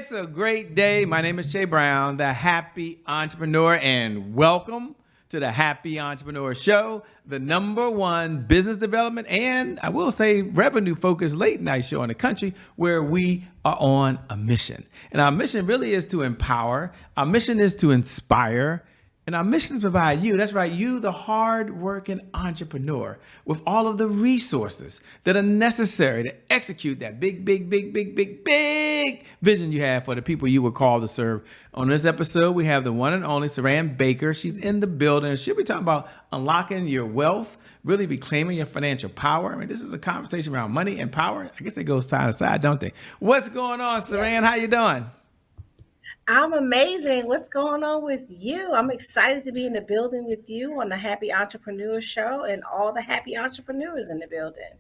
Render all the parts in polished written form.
It's a great day. My name is Jay Brown, the Happy Entrepreneur, and welcome to the Happy Entrepreneur Show, the #1 business development and I will say revenue focused late night show in the country where we are on a mission. And our mission really is to empower, our mission is to inspire, and our mission is to provide you, that's right, you, the hard-working entrepreneur, with all of the resources that are necessary to execute that big vision you have for the people you were called to serve. On this episode, we have the one and only Saran Baker. She's in the building. She'll be talking about unlocking your wealth, really reclaiming your financial power. I mean, this is a conversation around money and power. I guess they go side to side, don't they? What's going on, Saran? How you doing? I'm amazing. What's going on with you? I'm excited to be in the building with you on the Happy Entrepreneur Show and all the happy entrepreneurs in the building.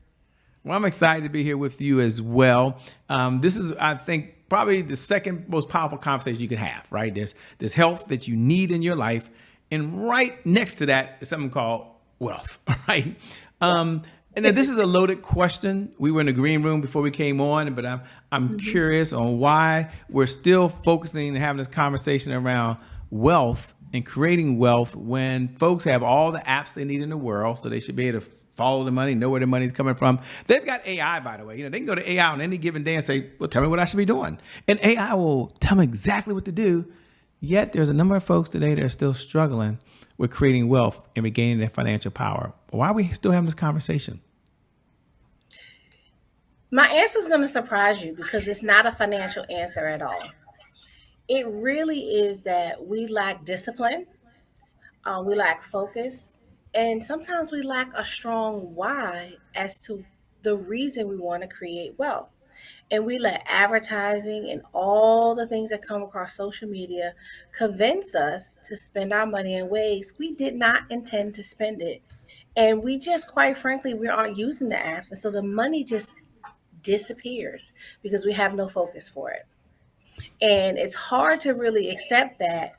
Well, I'm excited to be here with you as well. This is, I think, probably the second most powerful conversation you can have, right? There's health that you need in your life. And right next to that is something called wealth, right? And then this is a loaded question. We were in the green room before we came on, but I'm curious on why we're still focusing and having this conversation around wealth and creating wealth when folks have all the apps they need in the world, so they should be able to follow the money, know where the money's coming from. They've got AI, by the way. They can go to AI on any given day and say, well, tell me what I should be doing. And AI will tell them exactly what to do. Yet there's a number of folks today that are still struggling with creating wealth and regaining their financial power. Why are we still having this conversation? My answer is going to surprise you because it's not a financial answer at all. It really is that we lack discipline, we lack focus, and sometimes we lack a strong why as to the reason we want to create wealth. And we let advertising and all the things that come across social media convince us to spend our money in ways we did not intend to spend it. And we just, quite frankly, we aren't using the apps. And so the money just disappears because we have no focus for it. And it's hard to really accept that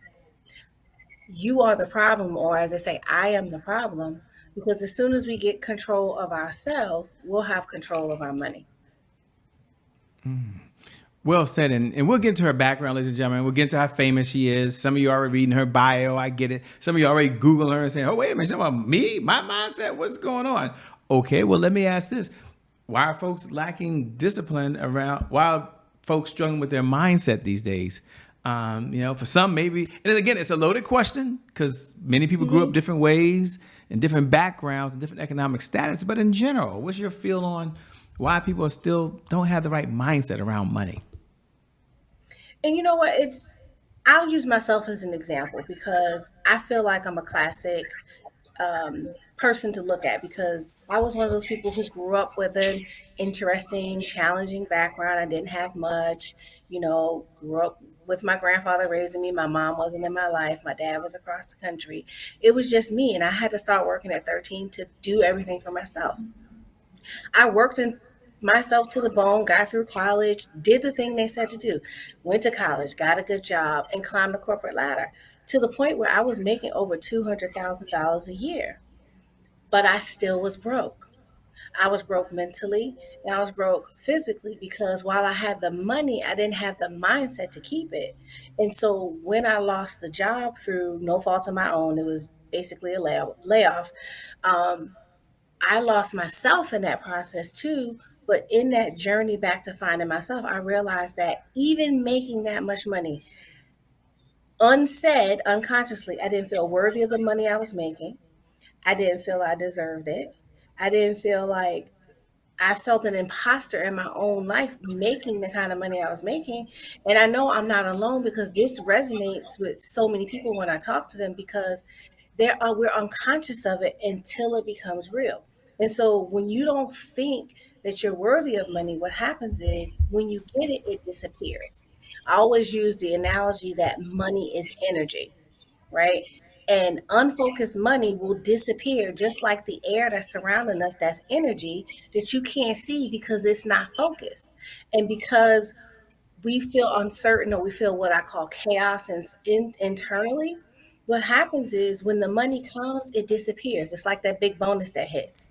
you are the problem, or as I say, I am the problem, because as soon as we get control of ourselves, we'll have control of our money. Well said. And we'll get into her background, ladies and gentlemen. We'll get into how famous she is. Some of you are already reading her bio. I get it. Some of you already Google her and saying, oh, wait a minute, something about me, my mindset, what's going on? Okay, well, let me ask this. Why are folks lacking discipline around, why are folks struggling with their mindset these days? For some, maybe, and then again, it's a loaded question because many people grew up different ways and different backgrounds and different economic status. But in general, what's your feel on why people still don't have the right mindset around money? And you know what? I'll use myself as an example because I feel like I'm a classic person to look at because I was one of those people who grew up with an interesting, challenging background. I didn't have much, grew up with my grandfather raising me. My mom wasn't in my life. My dad was across the country. It was just me. And I had to start working at 13 to do everything for myself. I worked in myself to the bone, got through college, did the thing they said to do, went to college, got a good job, and climbed the corporate ladder to the point where I was making over $200,000 a year. But I still was broke. I was broke mentally and I was broke physically because while I had the money, I didn't have the mindset to keep it. And so when I lost the job through no fault of my own, it was basically a layoff. Um, I lost myself in that process too. But in that journey back to finding myself, I realized that even making that much money, unsaid, unconsciously, I didn't feel worthy of the money I was making. I didn't feel I deserved it. I didn't feel like I felt an imposter in my own life making the kind of money I was making. And I know I'm not alone because this resonates with so many people when I talk to them because we're unconscious of it until it becomes real. And so when you don't think that you're worthy of money, what happens is when you get it, it disappears. I always use the analogy that money is energy, right? And unfocused money will disappear just like the air that's surrounding us, that's energy that you can't see because it's not focused. And because we feel uncertain or we feel what I call chaos internally, what happens is when the money comes, it disappears. It's like that big bonus that hits.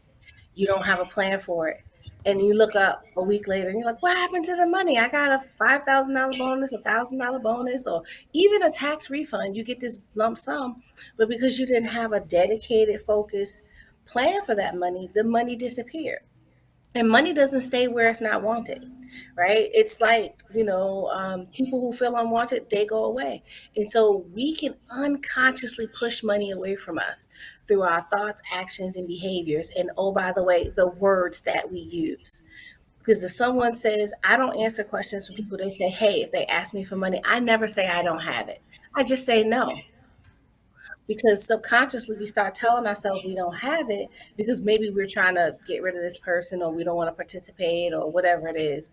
You don't have a plan for it. And you look up a week later and you're like, what happened to the money? I got a $5,000 bonus, $1,000 bonus, or even a tax refund. You get this lump sum, but because you didn't have a dedicated, focused plan for that money, the money disappeared. And money doesn't stay where it's not wanted, right? It's like, people who feel unwanted, they go away. And so we can unconsciously push money away from us through our thoughts, actions, and behaviors. And oh, by the way, the words that we use. Because if someone says, I don't answer questions from people, they say, hey, if they ask me for money, I never say I don't have it. I just say no, because subconsciously we start telling ourselves we don't have it because maybe we're trying to get rid of this person or we don't want to participate or whatever it is.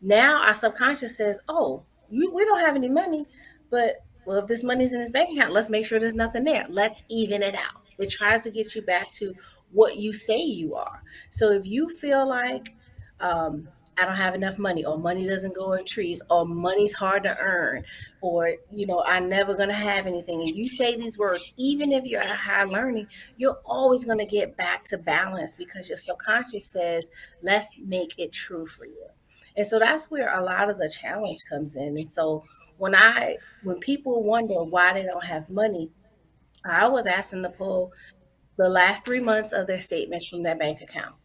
Now our subconscious says, oh, we don't have any money, but well, if this money's in this bank account, let's make sure there's nothing there. Let's even it out. It tries to get you back to what you say you are. So if you feel like, I don't have enough money, or money doesn't go in trees, or money's hard to earn, or I'm never gonna have anything, and you say these words, even if you're at high learning, you're always gonna get back to balance because your subconscious says, let's make it true for you. And so that's where a lot of the challenge comes in. And so when people wonder why they don't have money, I always ask them to pull the last 3 months of their statements from their bank account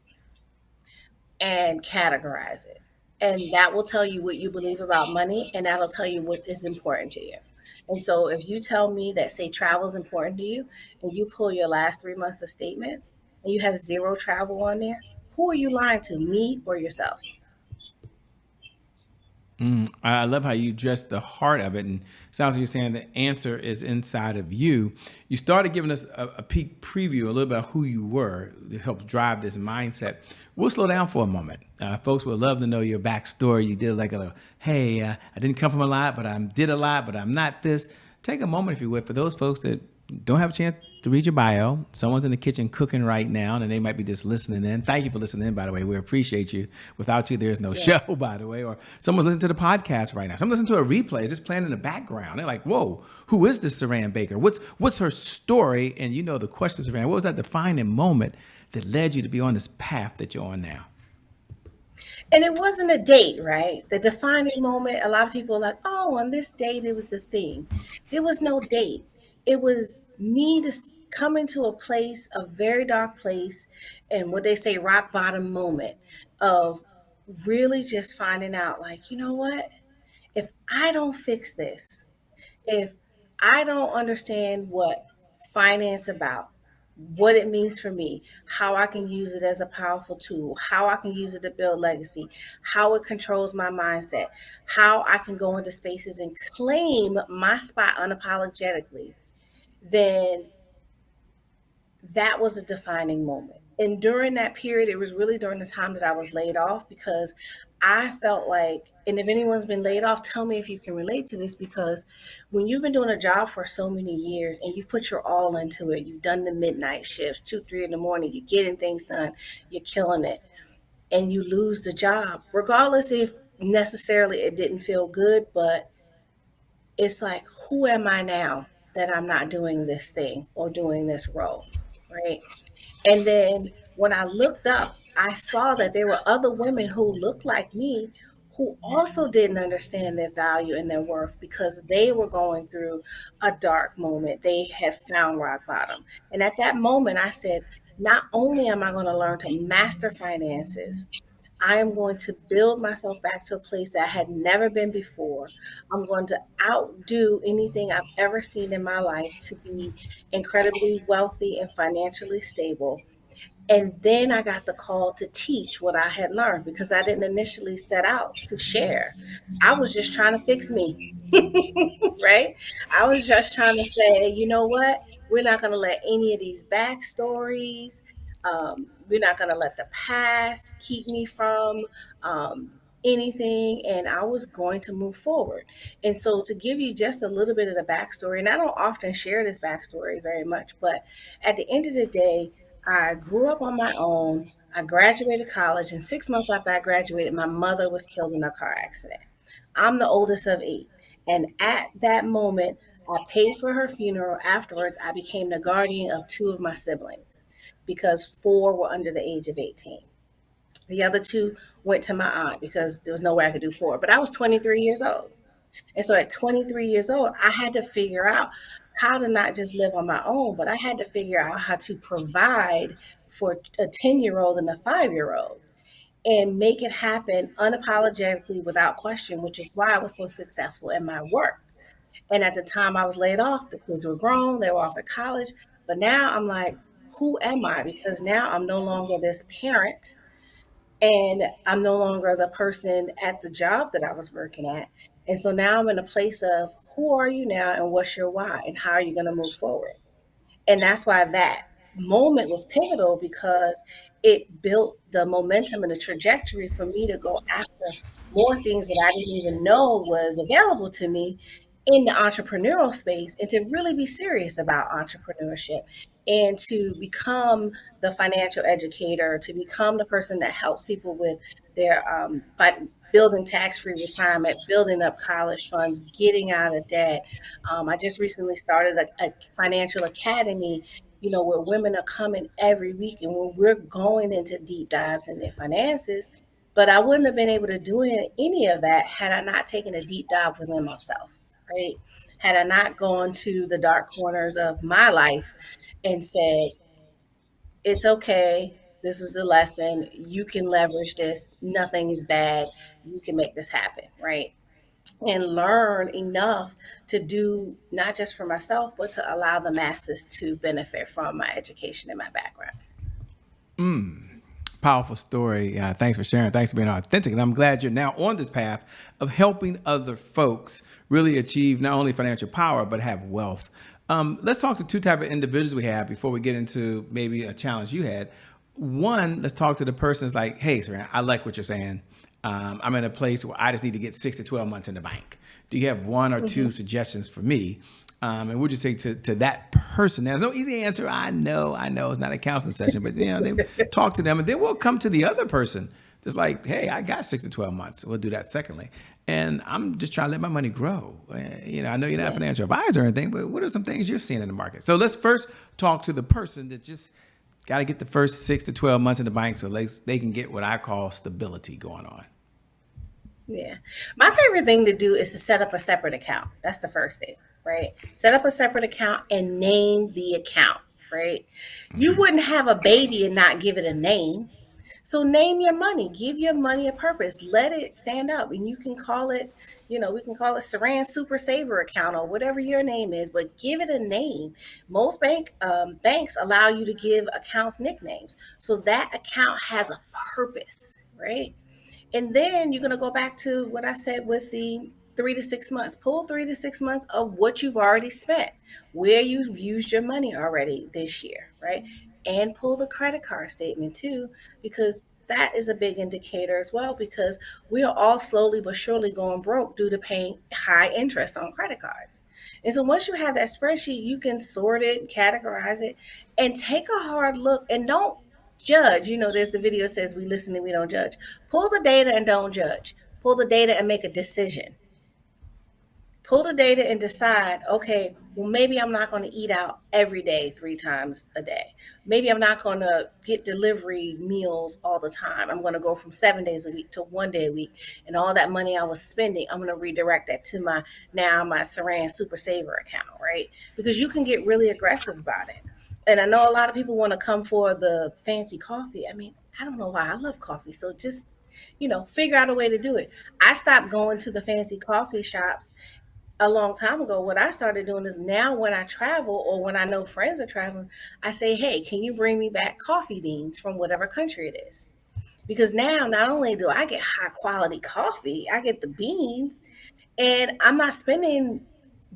and categorize it. And that will tell you what you believe about money, and that'll tell you what is important to you. And so if you tell me that, say, travel is important to you, and you pull your last 3 months of statements and you have zero travel on there, who are you lying to, me or yourself? I love how you address the heart of it, and it sounds like you're saying the answer is inside of you. You started giving us a peek preview, a little bit of who you were to help drive this mindset. We'll slow down for a moment. Folks would love to know your backstory. You did like hey, I didn't come from a lot, but I did a lot, but I'm not this. Take a moment, if you would, for those folks that don't have a chance to read your bio. Someone's in the kitchen cooking right now, and they might be just listening in. Thank you for listening in, by the way. We appreciate you. Without you, there's no Yeah. show, by the way. Or someone's listening to the podcast right now. Someone listening to a replay. It's just playing in the background. They're like, whoa, who is this Saran Baker? What's her story? And the question, Saran, what was that defining moment that led you to be on this path that you're on now? And it wasn't a date, right? The defining moment, a lot of people are like, oh, on this date, it was the thing. There was no date. It was me come into a place, a very dark place, and what they say, rock bottom moment of really just finding out, like, you know what? If I don't fix this, if I don't understand what finance about, what it means for me, how I can use it as a powerful tool, how I can use it to build legacy, how it controls my mindset, how I can go into spaces and claim my spot unapologetically, then that was a defining moment. And during that period, it was really during the time that I was laid off, because I felt like, and if anyone's been laid off, tell me if you can relate to this, because when you've been doing a job for so many years and you've put your all into it, you've done the midnight shifts, 2, 3 in the morning, you're getting things done, you're killing it, and you lose the job, regardless if necessarily it didn't feel good, but it's like, who am I now that I'm not doing this thing or doing this role, right? And then when I looked up, I saw that there were other women who looked like me who also didn't understand their value and their worth because they were going through a dark moment. They had found rock bottom. And at that moment, I said, not only am I going to learn to master finances, I am going to build myself back to a place that I had never been before. I'm going to outdo anything I've ever seen in my life to be incredibly wealthy and financially stable. And then I got the call to teach what I had learned, because I didn't initially set out to share. I was just trying to fix me, right? I was just trying to say, you know what? We're not going to let any of these backstories, we're not going to let the past keep me from anything. And I was going to move forward. And so, to give you just a little bit of the backstory, and I don't often share this backstory very much, but at the end of the day, I grew up on my own. I graduated college, and 6 months after I graduated, my mother was killed in a car accident. I'm the oldest of eight. And at that moment, I paid for her funeral. Afterwards, I became the guardian of two of my siblings because four were under the age of 18. The other two went to my aunt because there was no way I could do four. But I was 23 years old. And so at 23 years old, I had to figure out how to not just live on my own, but I had to figure out how to provide for a 10-year-old and a 5-year-old and make it happen unapologetically without question, which is why I was so successful in my work. And at the time I was laid off, the kids were grown, they were off at college. But now I'm like, who am I? Because now I'm no longer this parent and I'm no longer the person at the job that I was working at. And so now I'm in a place of who are you now and what's your why and how are you going to move forward? And that's why that moment was pivotal because it built the momentum and the trajectory for me to go after more things that I didn't even know was available to me in the entrepreneurial space and to really be serious about entrepreneurship and to become the financial educator, to become the person that helps people with their building tax-free retirement, building up college funds, getting out of debt. I just recently started a financial academy, where women are coming every week and where we're going into deep dives in their finances. But I wouldn't have been able to do any of that had I not taken a deep dive within myself, right? Had I not gone to the dark corners of my life and said, it's okay. This is a lesson. You can leverage this. Nothing is bad. You can make this happen, right? And learn enough to do not just for myself, but to allow the masses to benefit from my education and my background. Powerful story. Thanks for sharing. Thanks for being authentic. And I'm glad you're now on this path of helping other folks really achieve not only financial power, but have wealth. Let's talk to two type of individuals we have before we get into maybe a challenge you had. One, let's talk to the person that's like, hey, Saran, I like what you're saying. I'm in a place where I just need to get 6 to 12 months in the bank. Do you have one or two Mhm. suggestions for me? And we'll just say to that person. There's no easy answer. I know it's not a counseling session, but they talk to them, and then we'll come to the other person. It's like, hey, I got 6 to 12 months. We'll do that secondly, and I'm just trying to let my money grow. I know you're not a Yeah. financial advisor or anything, but what are some things you're seeing in the market? So let's first talk to the person that just got to get the first 6 to 12 months in the bank so they can get what I call stability going on. Yeah. My favorite thing to do is to set up a separate account. That's the first thing, right? Set up a separate account and name the account, right? You wouldn't have a baby and not give it a name. So name your money, give your money a purpose, let it stand up, and you can call it, we can call it Saran Super Saver account or whatever your name is, but give it a name. Most banks allow you to give accounts nicknames, so that account has a purpose, right? And then you're going to go back to what I said with the 3 to 6 months. Pull 3 to 6 months of what you've already spent, where you've used your money already this year, right? And pull the credit card statement too, because that is a big indicator as well, because we are all slowly but surely going broke due to paying high interest on credit cards. And so once you have that spreadsheet, you can sort it, categorize it, and take a hard look and don't judge. There's the video says we listen and we don't judge. Pull the data and don't judge. Pull the data and make a decision. Pull the data and decide, okay, well, maybe I'm not going to eat out every day 3 times a day. Maybe I'm not going to get delivery meals all the time. I'm going to go from 7 days a week to 1 day a week. And all that money I was spending, I'm going to redirect that to my Saran Super Saver account, right? Because you can get really aggressive about it. And I know a lot of people want to come for the fancy coffee. I mean, I don't know why. I love coffee. So just, figure out a way to do it. I stopped going to the fancy coffee shops a long time ago. What I started doing is now when I travel or when I know friends are traveling, I say, hey, can you bring me back coffee beans from whatever country it is? Because now not only do I get high quality coffee, I get the beans and I'm not spending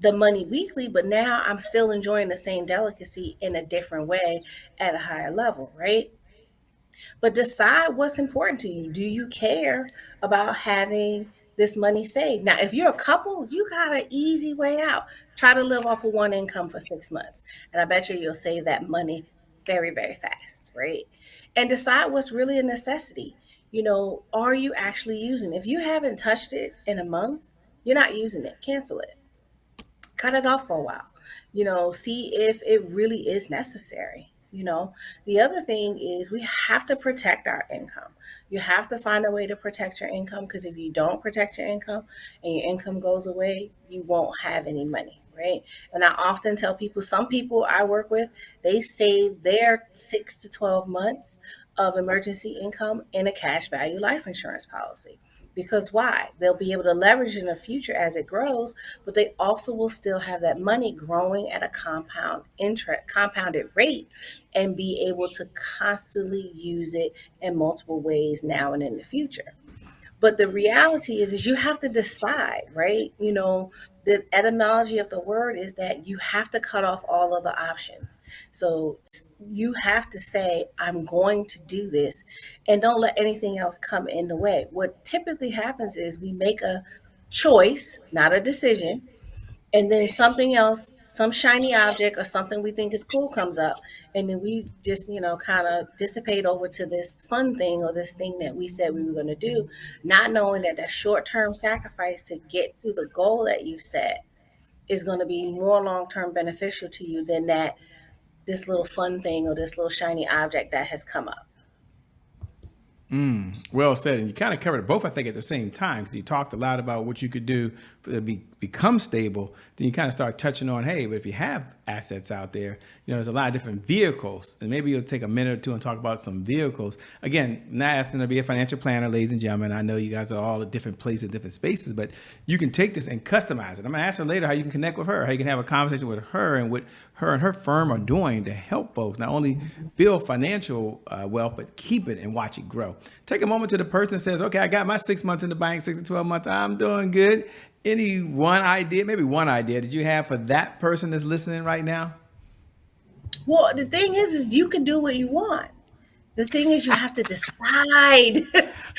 the money weekly, but now I'm still enjoying the same delicacy in a different way at a higher level, right? But decide what's important to you. Do you care about having this money saved? Now, if you're a couple, you got an easy way out. Try to live off of one income for 6 months. And I bet you'll save that money very, very fast, right? And decide what's really a necessity. Are you actually using it? If you haven't touched it in a month, you're not using it. Cancel it. Cut it off for a while. See if it really is necessary. You know, the other thing is we have to protect our income. You have to find a way to protect your income, because if you don't protect your income and your income goes away, you won't have any money, right? And I often tell people, some people I work with, they save their 6 to 12 months of emergency income in a cash value life insurance policy. Because why? They'll be able to leverage in the future as it grows, but they also will still have that money growing at a compounded rate, and be able to constantly use it in multiple ways now and in the future. But the reality is you have to decide, right? You know, the etymology of the word is that you have to cut off all other options. So you have to say, I'm going to do this, and don't let anything else come in the way. What typically happens is we make a choice, not a decision, and then something else, some shiny object or something we think is cool comes up, and then we just, kind of dissipate over to this fun thing or this thing that we said we were going to do, not knowing that that short-term sacrifice to get to the goal that you set is going to be more long-term beneficial to you than that this little fun thing or this little shiny object that has come up. Well said. And you kind of covered both, I think, at the same time, because you talked a lot about what you could do to become stable. Then you kind of start touching on, hey, but if you have assets out there, there's a lot of different vehicles. And maybe you'll take a minute or two and talk about some vehicles. Again, not asking to be a financial planner, ladies and gentlemen. I know you guys are all at different places, different spaces, but you can take this and customize it. I'm going to ask her later how you can connect with her, how you can have a conversation with her and what her and her firm are doing to help folks not only build financial wealth, but keep it and watch it grow. Take a moment to the person that says, okay, I got my 6 months in the bank, 6 to 12 months, I'm doing good. Any one idea, maybe one idea that you have for that person that's listening right now? Well, the thing is you can do what you want. The thing is, you have to decide.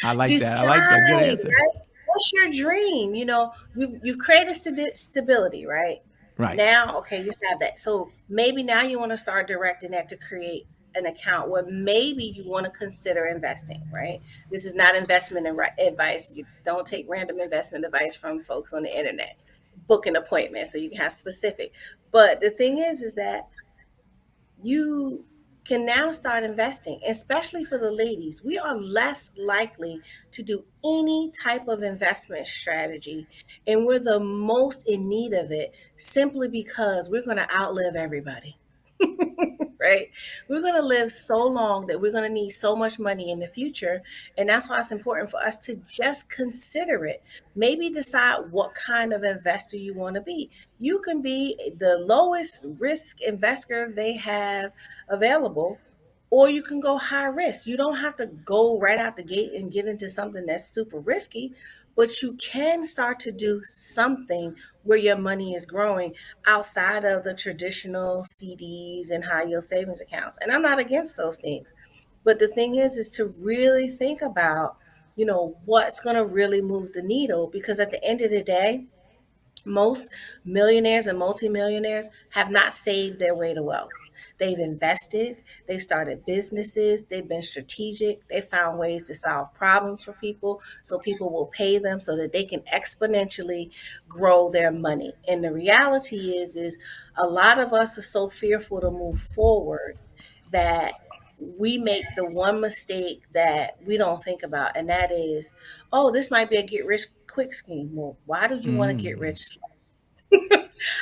I like that. I like that. Good Decide, answer. right? What's your dream? You've created stability, right? Right. Now, okay, you have that. So maybe now you want to start directing that to create an account where maybe you want to consider investing, right? This is not investment advice. You don't take random investment advice from folks on the internet. Book an appointment so you can have specific. But the thing is that you can now start investing, especially for the ladies. We are less likely to do any type of investment strategy, and we're the most in need of it simply because we're going to outlive everybody. Right? We're going to live so long that we're going to need so much money in the future. And that's why it's important for us to just consider it. Maybe decide what kind of investor you want to be. You can be the lowest risk investor they have available, or you can go high risk. You don't have to go right out the gate and get into something that's super risky, but you can start to do something where your money is growing outside of the traditional CDs and high yield savings accounts. And I'm not against those things. But the thing is to really think about, what's going to really move the needle, because at the end of the day, most millionaires and multimillionaires have not saved their way to wealth. They've invested, they've started businesses, they've been strategic, they found ways to solve problems for people so people will pay them so that they can exponentially grow their money. And the reality is a lot of us are so fearful to move forward that we make the one mistake that we don't think about, and that is, oh, this might be a get rich quick scheme. Well, why do you want to get Mm. rich?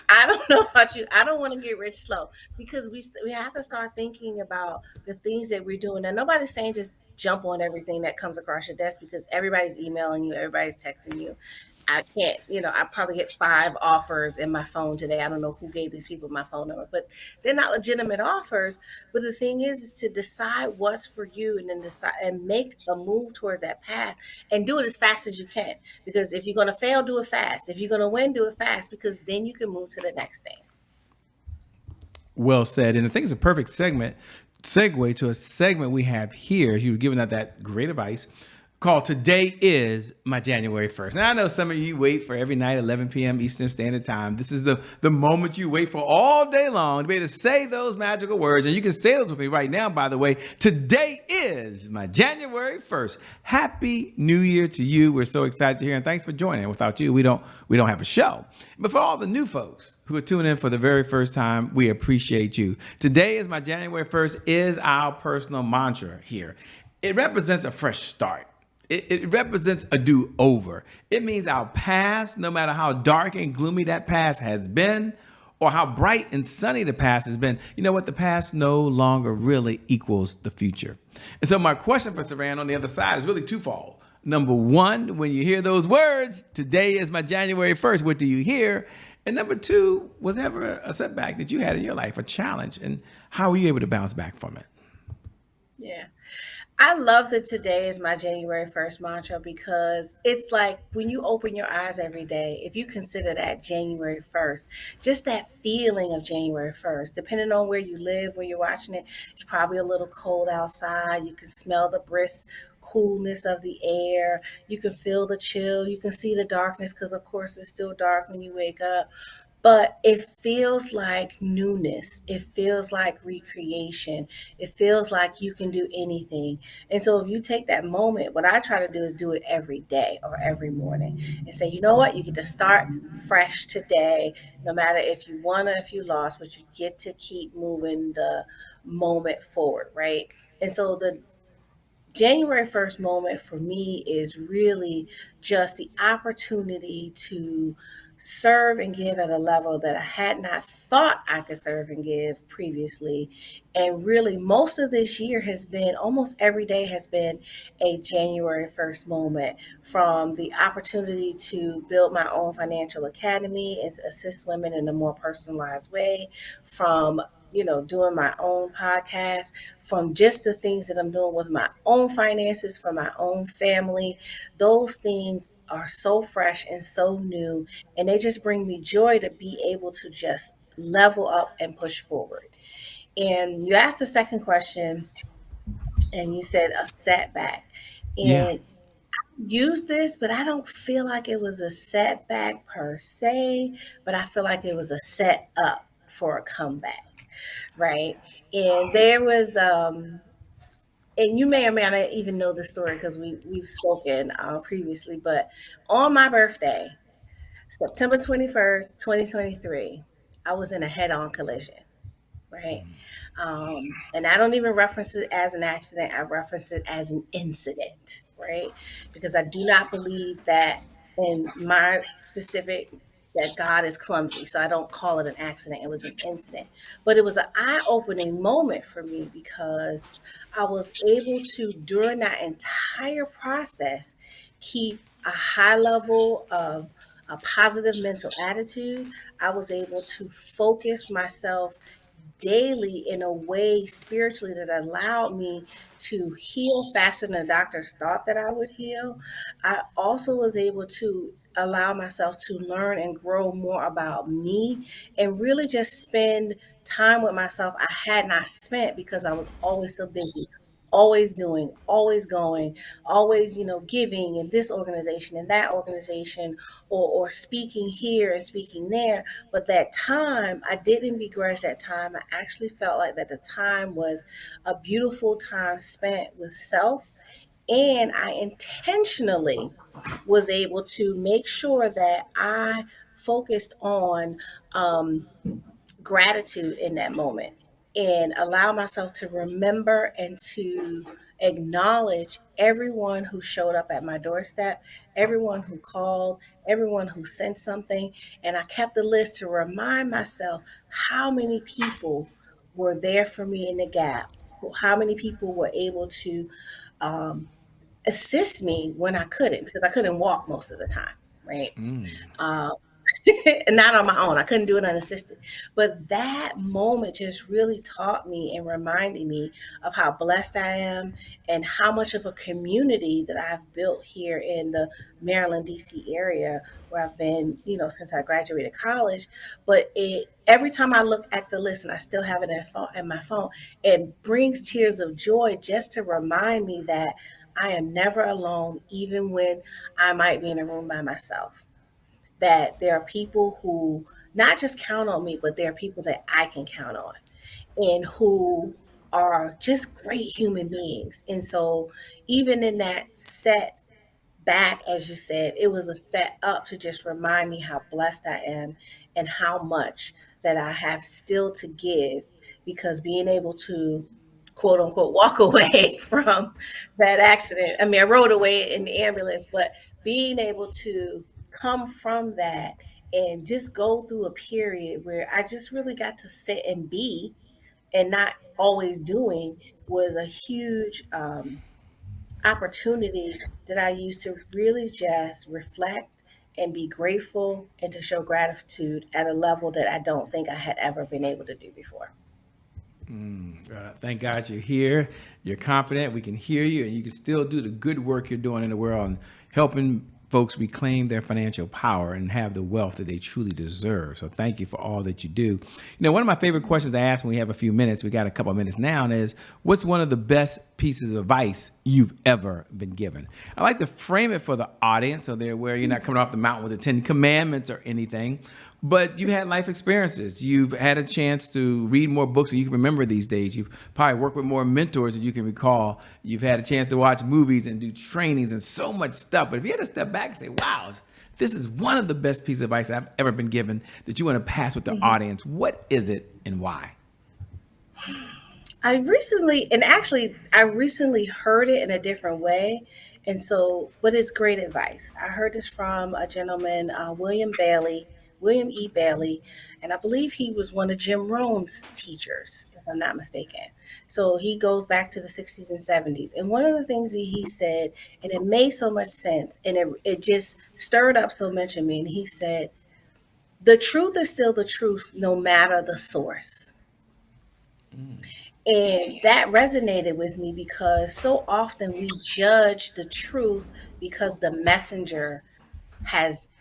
I don't know about you. I don't want to get rich slow, because we have to start thinking about the things that we're doing. And nobody's saying just jump on everything that comes across your desk, because everybody's emailing you, everybody's texting you. I can't, I probably get 5 offers in my phone today. I don't know who gave these people my phone number, but they're not legitimate offers. But the thing is to decide what's for you, and then decide and make a move towards that path, and do it as fast as you can. Because if you're going to fail, do it fast. If you're going to win, do it fast, because then you can move to the next thing. Well said. And I think it's a perfect segue to a segment we have here. You were giving out that great advice. called Today is My January 1st. Now, I know some of you wait for every night, 11 p.m. Eastern Standard Time. This is the moment you wait for all day long to be able to say those magical words. And you can say those with me right now, by the way. Today is my January 1st. Happy New Year to you. We're so excited you're here, and thanks for joining. Without you, we don't have a show. But for all the new folks who are tuning in for the very first time, we appreciate you. Today is my January 1st is our personal mantra here. It represents a fresh start. It represents a do-over. It means our past, no matter how dark and gloomy that past has been, or how bright and sunny the past has been, you know what? The past no longer really equals the future. And so my question for Saran on the other side is really twofold. Number one, when you hear those words, today is my January 1st, what do you hear? And number two, was there ever a setback that you had in your life, a challenge, and how were you able to bounce back from it? Yeah. I love that today is my January 1st mantra because it's like when you open your eyes every day, if you consider that January 1st, just that feeling of January 1st, depending on where you live, where you're watching it, it's probably a little cold outside. You can smell the brisk coolness of the air. You can feel the chill. You can see the darkness because, of course, it's still dark when you wake up, but it feels like newness. It feels like recreation. It feels like you can do anything. And so if you take that moment, what I try to do is do it every day or every morning and say, you know what, you get to start fresh today, no matter if you won or if you lost, but you get to keep moving the moment forward, right? And so the January 1st moment for me is really just the opportunity to serve and give at a level that I had not thought I could serve and give previously. And really, most of this year has been almost every day has been a January 1st moment, from the opportunity to build my own financial academy and assist women in a more personalized way, from doing my own podcast, from just the things that I'm doing with my own finances, for my own family. Those things are so fresh and so new, and they just bring me joy to be able to just level up and push forward. And you asked the second question, and you said a setback. Yeah. And use this, but I don't feel like it was a setback per se, but I feel like it was a set up for a comeback, right? And there was and you may or may not even know the story because we've spoken previously, but on my birthday, September 21st, 2023, I was in a head-on collision, right? And I don't even reference it as an accident. I reference it as an incident, right? Because I do not believe that in my specific that God is clumsy. So I don't call it an accident. It was an incident. But it was an eye-opening moment for me because I was able to, during that entire process, keep a high level of a positive mental attitude. I was able to focus myself daily in a way spiritually that allowed me to heal faster than the doctors thought that I would heal. I also was able to allow myself to learn and grow more about me and really just spend time with myself I had not spent because I was always so busy. Always doing, always going, always, giving in this organization and that organization, or speaking here and speaking there. But that time, I didn't begrudge that time. I actually felt like that the time was a beautiful time spent with self. And I intentionally was able to make sure that I focused on gratitude in that moment and allow myself to remember and to acknowledge everyone who showed up at my doorstep, everyone who called, everyone who sent something. And I kept a list to remind myself how many people were there for me in the gap, how many people were able to um, assist me when I couldn't, because I couldn't walk most of the time, right? Um, and not on my own. I couldn't do it unassisted. But that moment just really taught me and reminded me of how blessed I am and how much of a community that I've built here in the Maryland, DC area where I've been, since I graduated college. But every time I look at the list, and I still have it in my phone, it brings tears of joy just to remind me that I am never alone, even when I might be in a room by myself. That there are people who not just count on me, but there are people that I can count on and who are just great human beings. And so, even in that set back, as you said, it was a set up to just remind me how blessed I am and how much that I have still to give, because being able to quote unquote walk away from that accident. I mean, I rode away in the ambulance, but being able to come from that and just go through a period where I just really got to sit and be and not always doing was a huge opportunity that I use to really just reflect and be grateful and to show gratitude at a level that I don't think I had ever been able to do before. Thank God you're here. You're confident. We can hear you, and you can still do the good work you're doing in the world and helping folks reclaim their financial power and have the wealth that they truly deserve. So thank you for all that you do. You know, one of my favorite questions to ask when we have a few minutes, we got a couple of minutes now, and is what's one of the best pieces of advice you've ever been given? I like to frame it for the audience so they're aware you're not coming off the mountain with the 10 commandments or anything, but you've had life experiences. You've had a chance to read more books than you can remember these days. You've probably worked with more mentors than you can recall. You've had a chance to watch movies and do trainings and so much stuff. But if you had to step back and say, wow, this is one of the best pieces of advice I've ever been given that you want to pass with the audience, what is it and why? I recently heard it in a different way. And so, but it's great advice. I heard this from a gentleman, William E. Bailey, and I believe he was one of Jim Rohn's teachers, if I'm not mistaken. So he goes back to the 60s and 70s. And one of the things that he said, and it made so much sense, and it just stirred up so much in me. And he said, the truth is still the truth, no matter the source. And that resonated with me because so often we judge the truth because the messenger has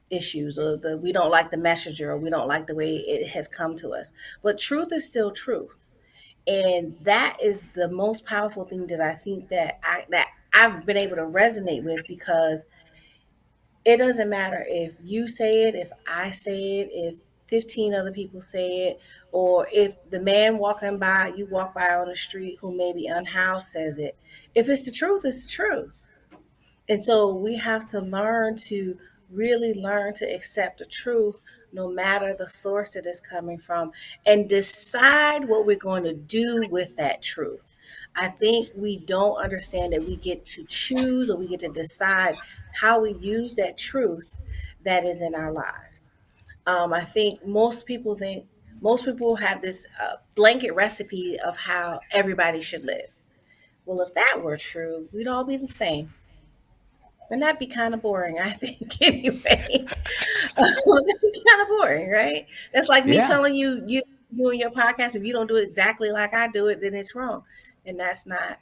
issues, or the we don't like the messenger, or we don't like the way it has come to us. But truth is still truth. And that is the most powerful thing that I think that I've been able to resonate with, because it doesn't matter if you say it, if I say it, if 15 other people say it, or if the man walking by, you walk by on the street who may be unhoused says it. If it's the truth, it's the truth. And so we have to learn to really learn to accept the truth no matter the source that it's coming from, and decide what we're going to do with that truth. I think we don't understand that we get to choose, or we get to decide how we use that truth that is in our lives. I think most people have this blanket recipe of how everybody should live. Well, if that were true, we'd all be the same. And that'd be kind of boring, I think, anyway. That'd be kind of boring, right? That's like me Yeah. telling you, you doing your podcast, if you don't do it exactly like I do it, then it's wrong. And that's not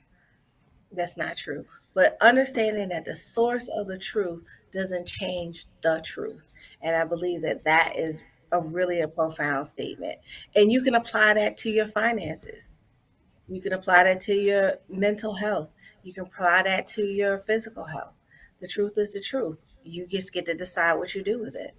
true. But understanding that the source of the truth doesn't change the truth. And I believe that that is a profound statement. And you can apply that to your finances. You can apply that to your mental health. You can apply that to your physical health. The truth is the truth. You just get to decide what you do with it.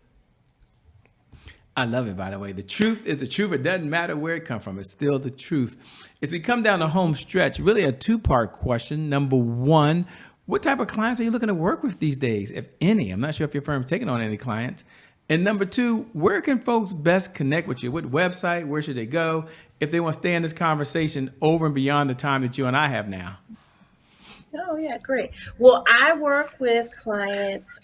I love it, by the way. The truth is the truth. It doesn't matter where it comes from. It's still the truth. As we come down the home stretch, really a two-part question. Number one, what type of clients are you looking to work with these days, if any? I'm not sure if your firm's taking on any clients. And number two, where can folks best connect with you? What website? Where should they go if they want to stay in this conversation over and beyond the time that you and I have now? Oh, yeah, great. Well, I work with clients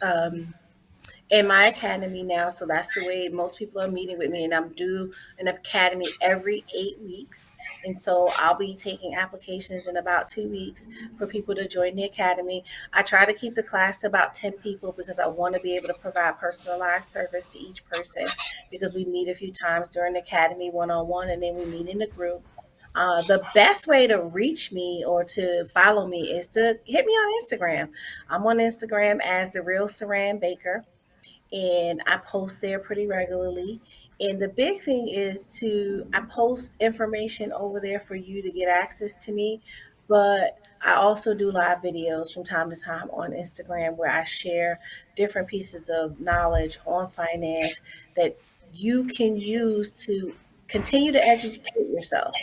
in my academy now. So that's the way most people are meeting with me. And I'm due an academy every 8 weeks. And so I'll be taking applications in about 2 weeks for people to join the academy. I try to keep the class to about 10 people because I want to be able to provide personalized service to each person, because we meet a few times during the academy one on one, and then we meet in a group. The best way to reach me or to follow me is to hit me on Instagram. I'm on Instagram as the real Saran Baker, and I post there pretty regularly. And the big thing is I post information over there for you to get access to me but I also do live videos from time to time on Instagram where I share different pieces of knowledge on finance that you can use to continue to educate yourself.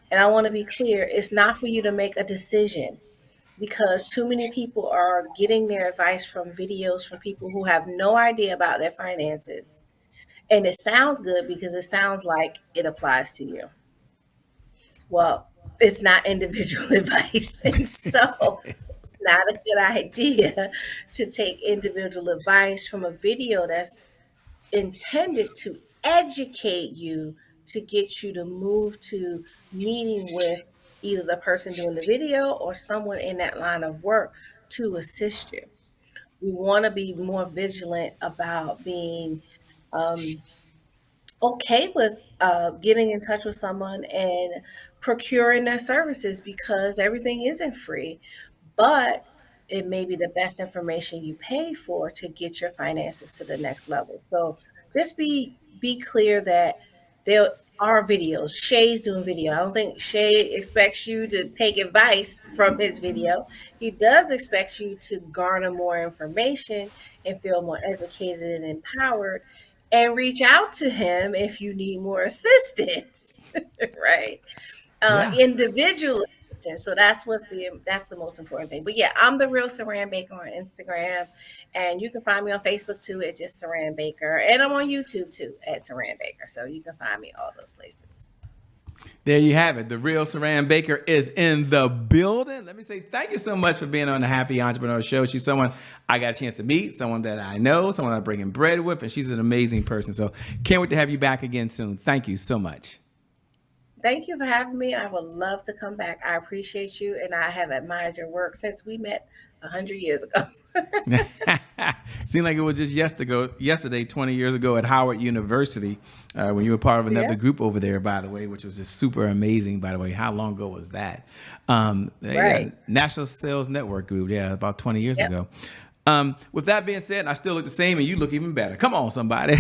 And I want to be clear, it's not for you to make a decision because too many people are getting their advice from videos from people who have no idea about their finances. And it sounds good because it sounds like it applies to you. Well, it's not individual advice. And so it's not a good idea to take individual advice from a video that's intended to educate you to get you to move to meeting with either the person doing the video or someone in that line of work to assist you. We want to be more vigilant about being um, okay with getting in touch with someone and procuring their services because everything isn't free, but it may be the best information you pay for to get your finances to the next level. So just be clear that there are videos. Shay's doing video. I don't think Shay expects you to take advice from his video. He does expect you to garner more information and feel more educated and empowered and reach out to him if you need more assistance, right? Yeah. Individual assistance. So that's the most important thing. But yeah, I'm the real Saran Baker on Instagram, and you can find me on Facebook too at just Saran Baker, and I'm on YouTube too at Saran Baker. So you can find me all those places. There you have it. The real Saran Baker is in the building. Let me say thank you so much for being on the Happy Entrepreneur Show. She's someone I got a chance to meet, someone that I know, someone I'm bringing bread with, and she's an amazing person. So can't wait to have you back again soon. Thank you so much. Thank you for having me. I would love to come back. I appreciate you, and I have admired your work since we met 100 years ago. Seemed like it was just yesterday, 20 years ago at Howard University, when you were part of another Yeah, group over there, by the way, which was just super amazing, by the way. How long ago was that? Yeah, right. National Sales Network Group. Yeah, about 20 years Yep. ago. With that being said, I still look the same and you look even better. Come on, somebody.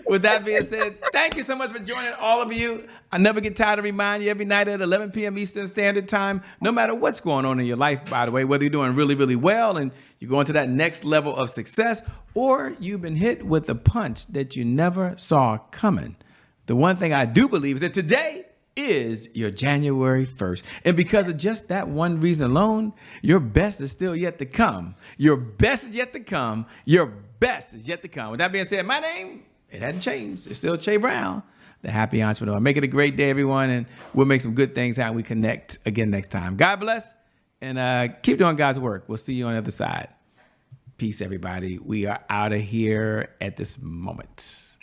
With that being said, thank you so much for joining all of you. I never get tired of reminding you every night at 11 p.m. Eastern Standard Time, no matter what's going on in your life, by the way, whether you're doing really, really well and you're going to that next level of success, or you've been hit with a punch that you never saw coming. The one thing I do believe is that today is your January 1st. And because of just that one reason alone, your best is still yet to come. Your best is yet to come. Your best is yet to come. With that being said, my name, it hadn't changed. It's still Che Brown, the Happy Entrepreneur. Make it a great day, everyone, and we'll make some good things happen. We connect again next time. God bless, and keep doing God's work. We'll see you on the other side. Peace, everybody. We are out of here at this moment.